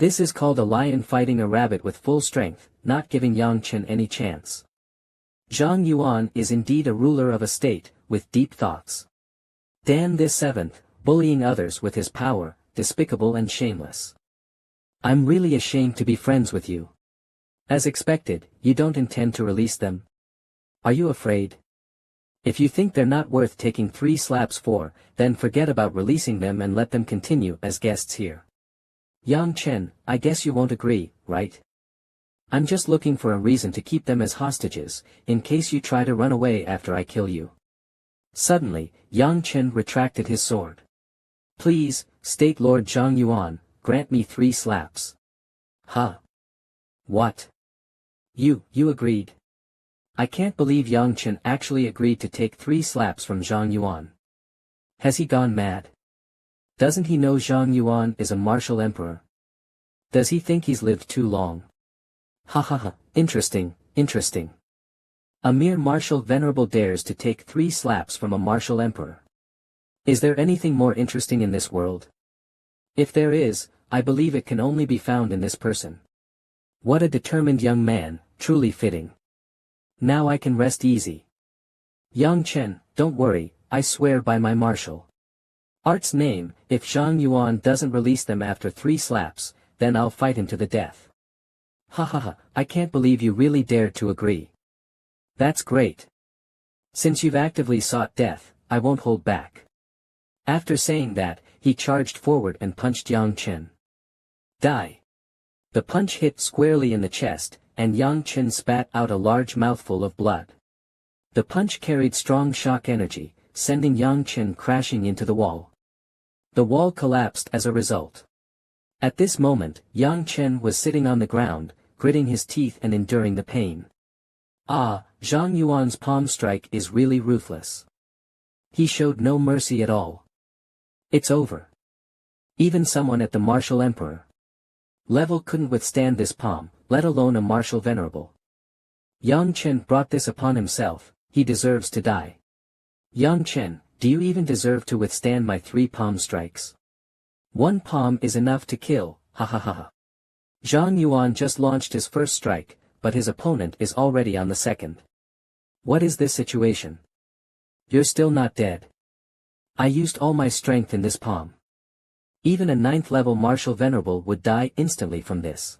This is called a lion fighting a rabbit with full strength, not giving Yang Chen any chance. Zhang Yuan is indeed a ruler of a state, with deep thoughts. Dan this seventh, bullying others with his power, despicable and shameless. I'm really ashamed to be friends with you. As expected, you don't intend to release them. Are you afraid? If you think they're not worth taking 3 slaps for, then forget about releasing them and let them continue as guests here. Yang Chen, I guess you won't agree, right? I'm just looking for a reason to keep them as hostages, in case you try to run away after I kill you. Suddenly, Yang Chen retracted his sword. Please, State Lord Zhang Yuan, grant me 3 slaps. Huh? What? You agreed. I can't believe Yang Chen actually agreed to take 3 slaps from Zhang Yuan. Has he gone mad? Doesn't he know Zhang Yuan is a martial emperor? Does he think he's lived too long? Ha ha ha, interesting. A mere martial venerable dares to take 3 slaps from a martial emperor. Is there anything more interesting in this world? If there is, I believe it can only be found in this person. What a determined young man, truly fitting. Now I can rest easy. Yang Chen, don't worry, I swear by my martial art's name, if Zhang Yuan doesn't release them after 3 slaps, then I'll fight him to the death. Ha ha ha, I can't believe you really dared to agree. That's great. Since you've actively sought death, I won't hold back. After saying that, he charged forward and punched Yang Chen. Die. The punch hit squarely in the chest, and Yang Chen spat out a large mouthful of blood. The punch carried strong shock energy, sending Yang Chen crashing into the wall. The wall collapsed as a result. At this moment, Yang Chen was sitting on the ground, gritting his teeth and enduring the pain. Ah, Zhang Yuan's palm strike is really ruthless. He showed no mercy at all. It's over. Even someone at the martial emperor level couldn't withstand this palm, let alone a martial venerable. Yang Chen brought this upon himself, he deserves to die. Yang Chen, do you even deserve to withstand my 3 palm strikes? 1 palm is enough to kill, ha ha ha ha. Zhang Yuan just launched his first strike, but his opponent is already on the second. What is this situation? You're still not dead. I used all my strength in this palm. Even a 9th level martial venerable would die instantly from this.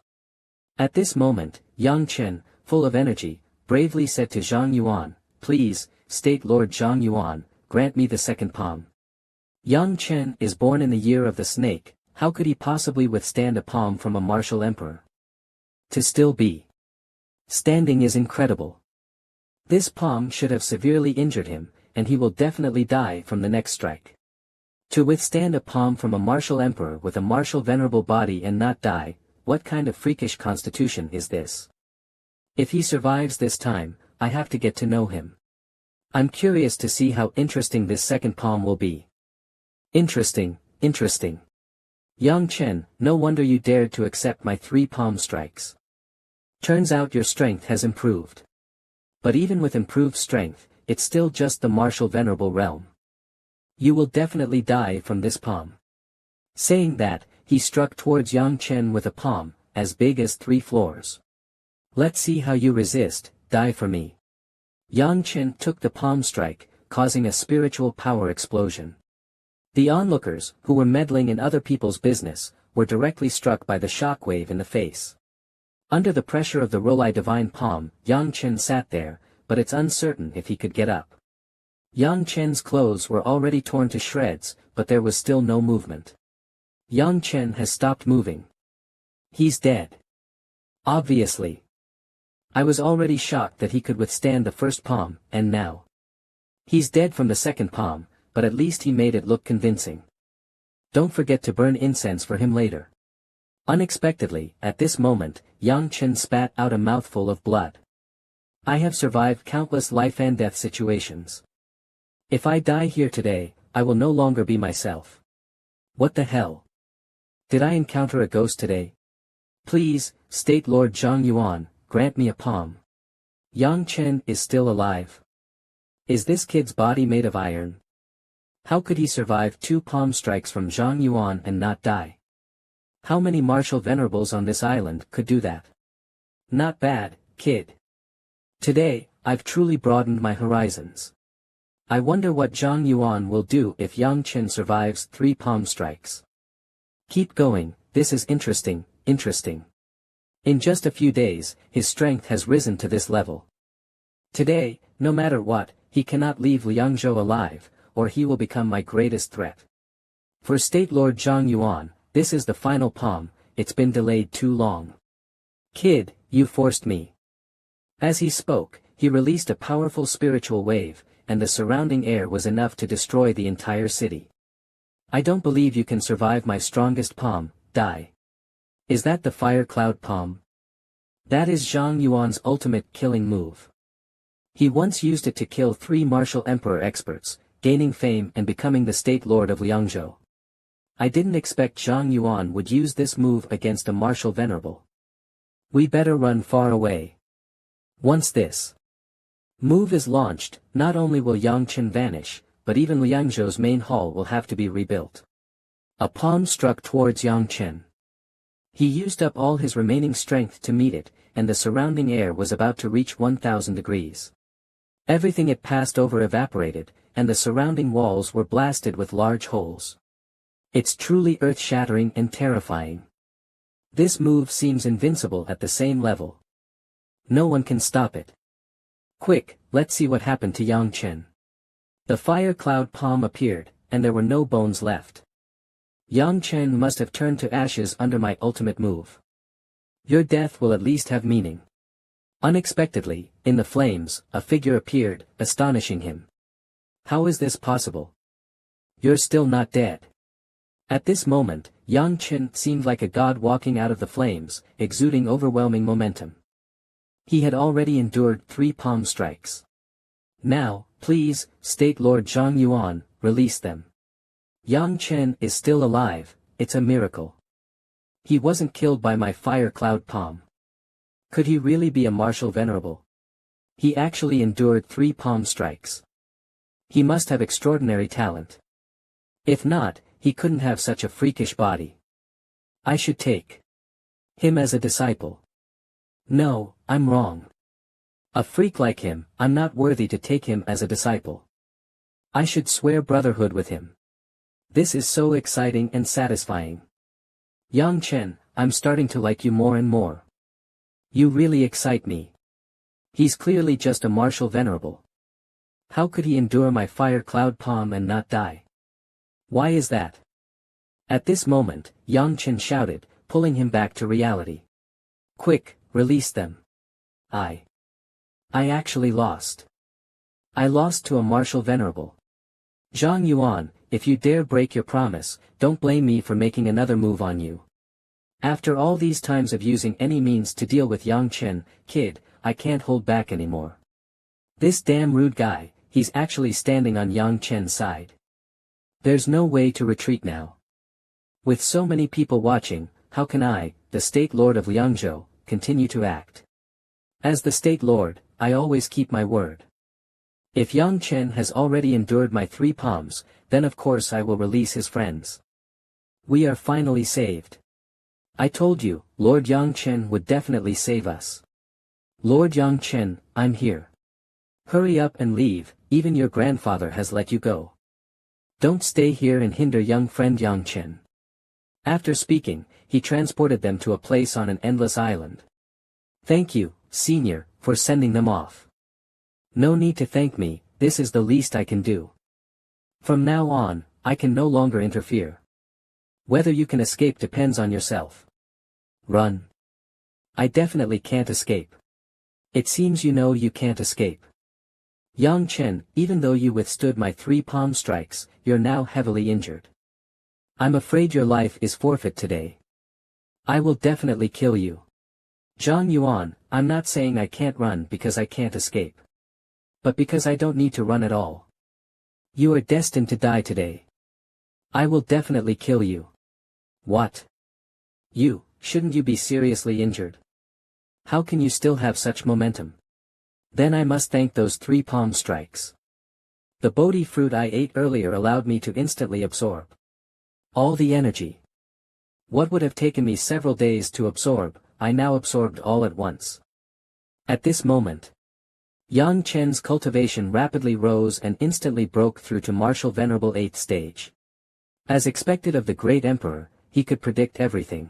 At this moment, Yang Chen, full of energy, bravely said to Zhang Yuan, please, State Lord Zhang Yuan, grant me the second palm. Yang Chen is born in the year of the snake, how could he possibly withstand a palm from a martial emperor? To still be standing is incredible. This palm should have severely injured him, and he will definitely die from the next strike. To withstand a palm from a martial emperor with a martial venerable body and not die, what kind of freakish constitution is this? If he survives this time, I have to get to know him. I'm curious to see how interesting this second palm will be. Interesting. Yang Chen, no wonder you dared to accept my 3 palm strikes. Turns out your strength has improved. But even with improved strength, it's still just the martial venerable realm. You will definitely die from this palm. Saying that, he struck towards Yang Chen with a palm, as big as 3 floors. Let's see how you resist, die for me. Yang Chen took the palm strike, causing a spiritual power explosion. The onlookers, who were meddling in other people's business, were directly struck by the shockwave in the face. Under the pressure of the Rolai divine palm, Yang Chen sat there, but it's uncertain if he could get up. Yang Chen's clothes were already torn to shreds, but there was still no movement. Yang Chen has stopped moving. He's dead. Obviously. I was already shocked that he could withstand the first palm, and now he's dead from the second palm, but at least he made it look convincing. Don't forget to burn incense for him later. Unexpectedly, at this moment, Yang Chen spat out a mouthful of blood. I have survived countless life and death situations. If I die here today, I will no longer be myself. What the hell? Did I encounter a ghost today? Please, State Lord Zhang Yuan, grant me a palm. Yang Chen is still alive. Is this kid's body made of iron? How could he survive 2 palm strikes from Zhang Yuan and not die? How many martial venerables on this island could do that? Not bad, kid. Today, I've truly broadened my horizons. I wonder what Zhang Yuan will do if Yang Chen survives 3 palm strikes. Keep going, this is interesting. In just a few days, his strength has risen to this level. Today, no matter what, he cannot leave Liangzhou alive, or he will become my greatest threat. For State Lord Zhang Yuan, this is the final palm, it's been delayed too long. Kid, you forced me. As he spoke, he released a powerful spiritual wave, and the surrounding air was enough to destroy the entire city. I don't believe you can survive my strongest palm, die. Is that the fire cloud palm? That is Zhang Yuan's ultimate killing move. He once used it to kill 3 martial emperor experts, gaining fame and becoming the state lord of Liangzhou. I didn't expect Zhang Yuan would use this move against a martial venerable. We better run far away. Once this move is launched, not only will Yang Chen vanish, but even Liangzhou's main hall will have to be rebuilt. A palm struck towards Yang Chen. He used up all his remaining strength to meet it, and the surrounding air was about to reach 1000 degrees. Everything it passed over evaporated, and the surrounding walls were blasted with large holes. It's truly earth-shattering and terrifying. This move seems invincible at the same level. No one can stop it. Quick, let's see what happened to Yang Chen. The fire cloud palm appeared, and there were no bones left. Yang Chen must have turned to ashes under my ultimate move. Your death will at least have meaning. Unexpectedly, in the flames, a figure appeared, astonishing him. How is this possible? You're still not dead. At this moment, Yang Chen seemed like a god walking out of the flames, exuding overwhelming momentum. He had already endured 3 palm strikes. Now, please, State Lord Zhang Yuan, release them. Yang Chen is still alive, it's a miracle. He wasn't killed by my fire cloud palm. Could he really be a martial venerable? He actually endured 3 palm strikes. He must have extraordinary talent. If not, he couldn't have such a freakish body. I should take him as a disciple. No, I'm wrong. A freak like him, I'm not worthy to take him as a disciple. I should swear brotherhood with him. This is so exciting and satisfying. Yang Chen, I'm starting to like you more and more. You really excite me. He's clearly just a martial venerable. How could he endure my fire cloud palm and not die? Why is that? At this moment, Yang Chen shouted, pulling him back to reality. Quick, release them. I actually lost. I lost to a martial venerable. Zhang Yuan, if you dare break your promise, don't blame me for making another move on you. After all these times of using any means to deal with Yang Chen, kid, I can't hold back anymore. This damn rude guy, he's actually standing on Yang Chen's side. There's no way to retreat now. With so many people watching, how can I, the State Lord of Liangzhou, continue to act? As the State Lord, I always keep my word. If Yang Chen has already endured my 3 palms, then of course I will release his friends. We are finally saved. I told you, Lord Yang Chen would definitely save us. Lord Yang Chen, I'm here. Hurry up and leave, even your grandfather has let you go. Don't stay here and hinder young friend Yang Chen. After speaking, he transported them to a place on an endless island. Thank you, Senior, for sending them off. No need to thank me, this is the least I can do. From now on, I can no longer interfere. Whether you can escape depends on yourself. Run. I definitely can't escape. It seems you know you can't escape. Yang Chen, even though you withstood my 3 palm strikes, you're now heavily injured. I'm afraid your life is forfeit today. I will definitely kill you. Zhang Yuan, I'm not saying I can't run because I can't escape. But because I don't need to run at all. You are destined to die today. I will definitely kill you. What? You, shouldn't you be seriously injured? How can you still have such momentum? Then I must thank those 3 palm strikes. The Bodhi fruit I ate earlier allowed me to instantly absorb all the energy. What would have taken me several days to absorb, I now absorbed all at once. At this moment, Yang Chen's cultivation rapidly rose and instantly broke through to martial venerable 8th stage. As expected of the Great Emperor, he could predict everything.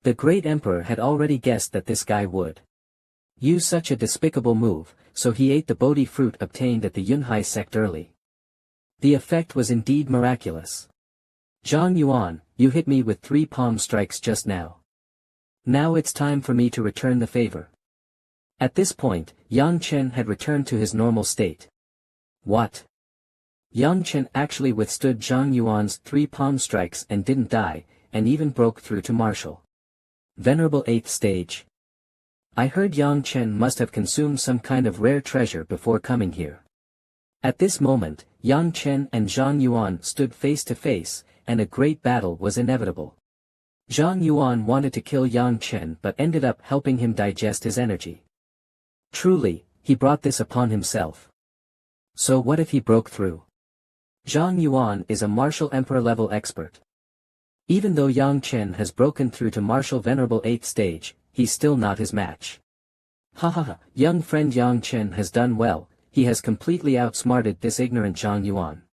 The Great Emperor had already guessed that this guy would use such a despicable move, so he ate the Bodhi fruit obtained at the Yunhai sect early. The effect was indeed miraculous. Zhang Yuan, you hit me with 3 palm strikes just now. Now it's time for me to return the favor. At this point, Yang Chen had returned to his normal state. What? Yang Chen actually withstood Zhang Yuan's 3 palm strikes and didn't die, and even broke through to martial venerable 8th stage. I heard Yang Chen must have consumed some kind of rare treasure before coming here. At this moment, Yang Chen and Zhang Yuan stood face to face, and a great battle was inevitable. Zhang Yuan wanted to kill Yang Chen but ended up helping him digest his energy. Truly, he brought this upon himself. So what if he broke through? Zhang Yuan is a martial emperor level expert. Even though Yang Chen has broken through to martial venerable 8th stage, he's still not his match. Ha, young friend Yang Chen has done well, he has completely outsmarted this ignorant Zhang Yuan.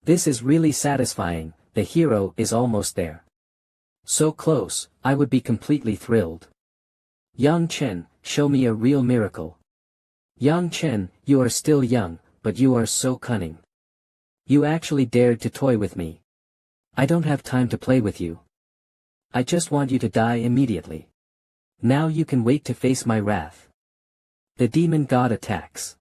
This is really satisfying, the hero is almost there. So close, I would be completely thrilled. Yang Chen, show me a real miracle. Yang Chen, you are still young, but you are so cunning. You actually dared to toy with me. I don't have time to play with you. I just want you to die immediately. Now you can wait to face my wrath. The demon god attacks.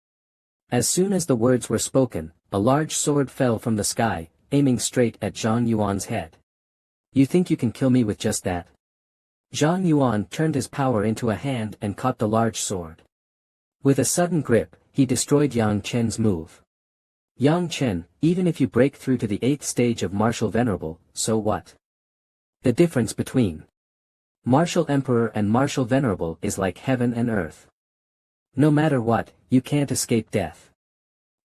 As soon as the words were spoken, a large sword fell from the sky, aiming straight at Zhang Yuan's head. You think you can kill me with just that? Zhang Yuan turned his power into a hand and caught the large sword. With a sudden grip, he destroyed Yang Chen's move. Yang Chen, even if you break through to the 8th stage of martial venerable, so what? The difference between martial emperor and martial venerable is like heaven and earth. No matter what, you can't escape death.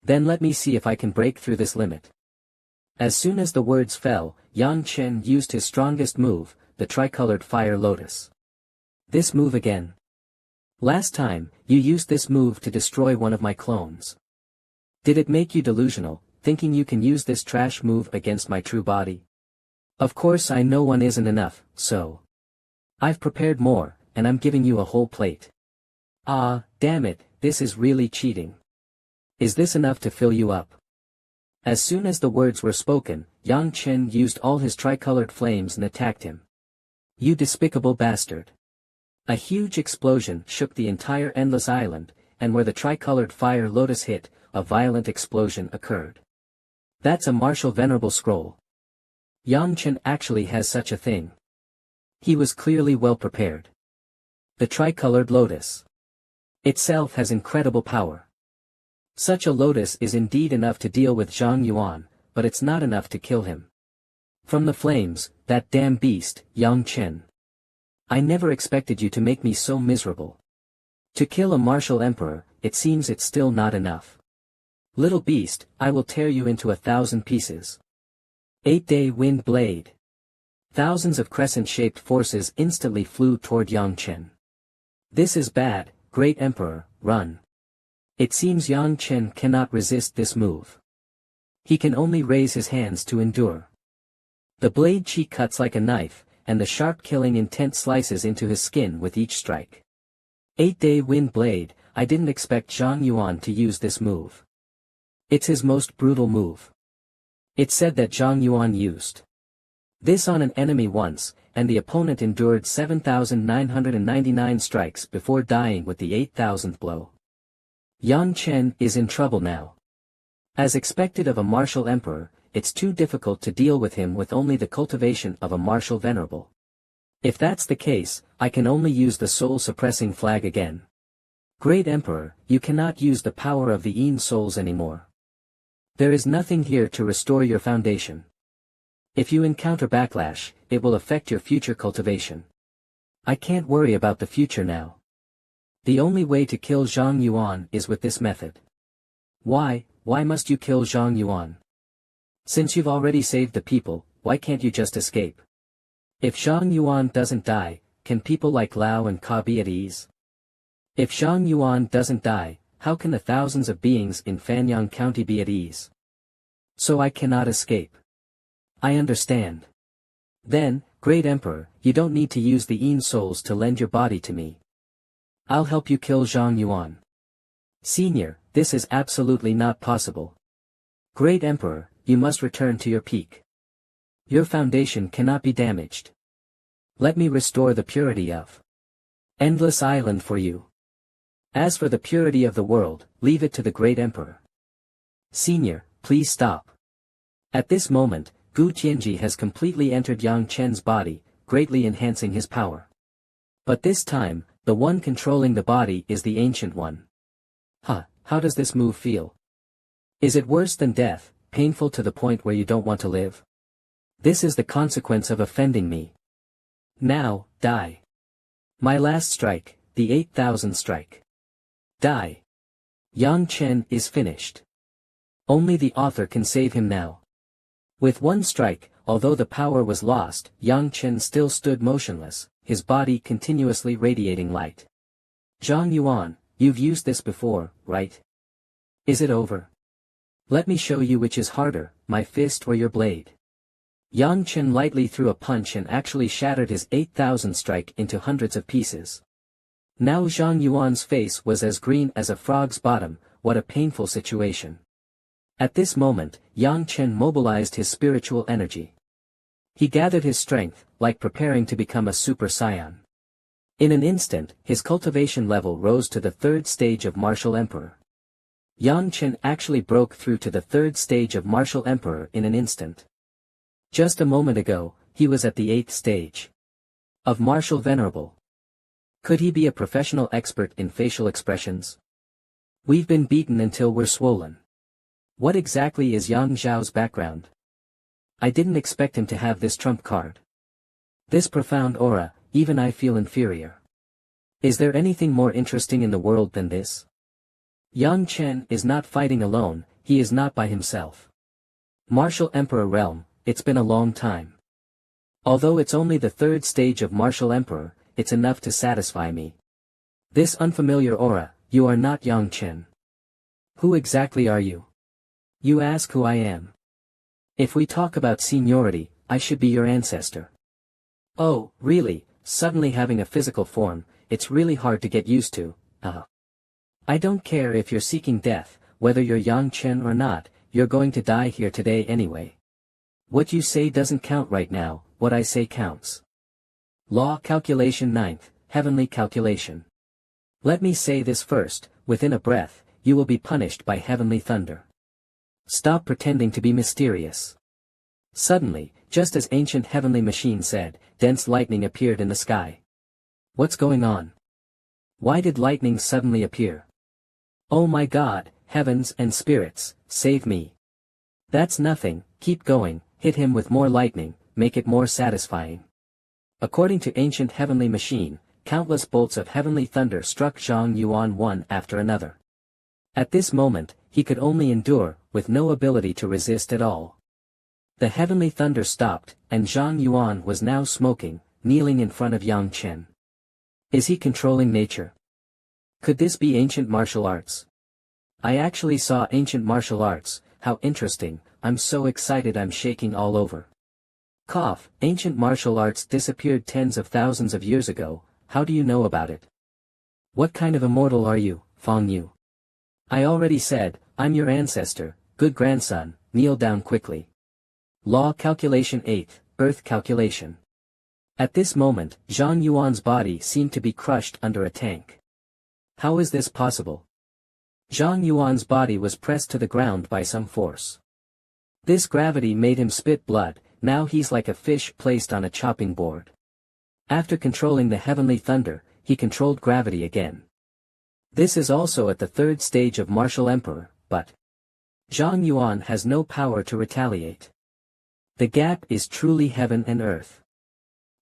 Then let me see if I can break through this limit. As soon as the words fell, Yang Chen used his strongest move, the tricolored fire lotus. This move again. Last time, you used this move to destroy one of my clones. Did it make you delusional, thinking you can use this trash move against my true body? Of course I know one isn't enough, so I've prepared more, and I'm giving you a whole plate. Ah, damn it, this is really cheating. Is this enough to fill you up? As soon as the words were spoken, Yang Chen used all his tricolored flames and attacked him. You despicable bastard. A huge explosion shook the entire endless island, and where the tricolored fire lotus hit, a violent explosion occurred. That's a martial venerable scroll. Yang Chen actually has such a thing. He was clearly well prepared. The tricolored lotus itself has incredible power. Such a lotus is indeed enough to deal with Zhang Yuan, but it's not enough to kill him. From the flames, that damn beast, Yang Chen. I never expected you to make me so miserable. To kill a martial emperor, it seems it's still not enough. Little beast, I will tear you into 1,000 pieces. 8-day wind blade. Thousands of crescent-shaped forces instantly flew toward Yang Chen. This is bad, great emperor, run. It seems Yang Chen cannot resist this move. He can only raise his hands to endure. The blade chi cuts like a knife, and the sharp killing intent slices into his skin with each strike. 8-day wind blade, I didn't expect Zhang Yuan to use this move. It's his most brutal move. It said that Zhang Yuan used this on an enemy once, and the opponent endured 7,999 strikes before dying with the 8,000th blow. Yang Chen is in trouble now. As expected of a martial emperor, it's too difficult to deal with him with only the cultivation of a martial venerable. If that's the case, I can only use the soul-suppressing flag again. Great Emperor, you cannot use the power of the Yin souls anymore. There is nothing here to restore your foundation. If you encounter backlash, it will affect your future cultivation. I can't worry about the future now. The only way to kill Zhang Yuan is with this method. Why must you kill Zhang Yuan? Since you've already saved the people, why can't you just escape? If Zhang Yuan doesn't die, can people like Lao and Ka be at ease? If Zhang Yuan doesn't die, how can the thousands of beings in Fanyang County be at ease? So I cannot escape. I understand. Then, Great Emperor, you don't need to use the Yin souls to lend your body to me. I'll help you kill Zhang Yuan. Senior, this is absolutely not possible. Great Emperor, you must return to your peak. Your foundation cannot be damaged. Let me restore the purity of Endless Island for you. As for the purity of the world, leave it to the Great Emperor. Senior, please stop. At this moment, Gu Tianji has completely entered Yang Chen's body, greatly enhancing his power. But this time, the one controlling the body is the Ancient One. How does this move feel? Is it worse than death, painful to the point where you don't want to live? This is the consequence of offending me. Now, die. My last strike, the 8,000 strike. Die. Yang Chen is finished. Only the author can save him now. With one strike, although the power was lost, Yang Chen still stood motionless, his body continuously radiating light. Zhang Yuan, you've used this before, right? Is it over? Let me show you which is harder, my fist or your blade. Yang Chen lightly threw a punch and actually shattered his 8,000 strike into hundreds of pieces. Now Zhang Yuan's face was as green as a frog's bottom. What a painful situation. At this moment, Yang Chen mobilized his spiritual energy. He gathered his strength, like preparing to become a Super Saiyan. In an instant, his cultivation level rose to the 3rd stage of Martial Emperor. Yang Chen actually broke through to the 3rd stage of Martial Emperor in an instant. Just a moment ago, he was at the 8th stage of Martial Venerable. Could he be a professional expert in facial expressions? We've been beaten until we're swollen. What exactly is Yang Zhao's background? I didn't expect him to have this trump card. This profound aura, even I feel inferior. Is there anything more interesting in the world than this? Yang Chen is not fighting alone, he is not by himself. Martial Emperor realm, it's been a long time. Although it's only the 3rd stage of Martial Emperor, it's enough to satisfy me. This unfamiliar aura, you are not Yang Chen. Who exactly are you? You ask who I am. If we talk about seniority, I should be your ancestor. Oh, really, suddenly having a physical form, it's really hard to get used to, I don't care if you're seeking death, whether you're Yang Chen or not, you're going to die here today anyway. What you say doesn't count right now, what I say counts. Law Calculation 9th, Heavenly Calculation. Let me say this first, within a breath, you will be punished by heavenly thunder. Stop pretending to be mysterious. Suddenly, just as ancient heavenly machine said, dense lightning appeared in the sky. What's going on? Why did lightning suddenly appear? Oh my God, heavens and spirits, save me. That's nothing, keep going, hit him with more lightning, make it more satisfying. According to ancient heavenly machine, countless bolts of heavenly thunder struck Zhang Yuan one after another. At this moment, he could only endure, with no ability to resist at all. The heavenly thunder stopped, and Zhang Yuan was now smoking, kneeling in front of Yang Chen. Is he controlling nature? Could this be ancient martial arts? I actually saw ancient martial arts, how interesting, I'm so excited I'm shaking all over. Cough, ancient martial arts disappeared tens of thousands of years ago, how do you know about it? What kind of immortal are you, Fang Yu? I already said, I'm your ancestor, good grandson, kneel down quickly. Law Calculation 8th, Earth Calculation. At this moment, Zhang Yuan's body seemed to be crushed under a tank. How is this possible? Zhang Yuan's body was pressed to the ground by some force. This gravity made him spit blood, now he's like a fish placed on a chopping board. After controlling the heavenly thunder, he controlled gravity again. This is also at the 3rd stage of Martial Emperor, but Zhang Yuan has no power to retaliate. The gap is truly heaven and earth.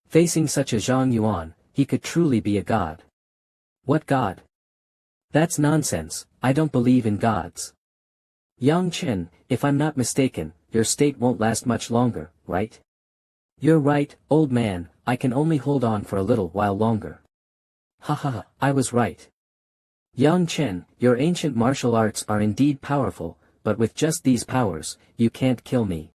Facing such a Zhang Yuan, he could truly be a god. What god? That's nonsense, I don't believe in gods. Yang Chen, if I'm not mistaken, your state won't last much longer, right? You're right, old man, I can only hold on for a little while longer. Ha ha ha, I was right. Yang Chen, your ancient martial arts are indeed powerful, but with just these powers, you can't kill me.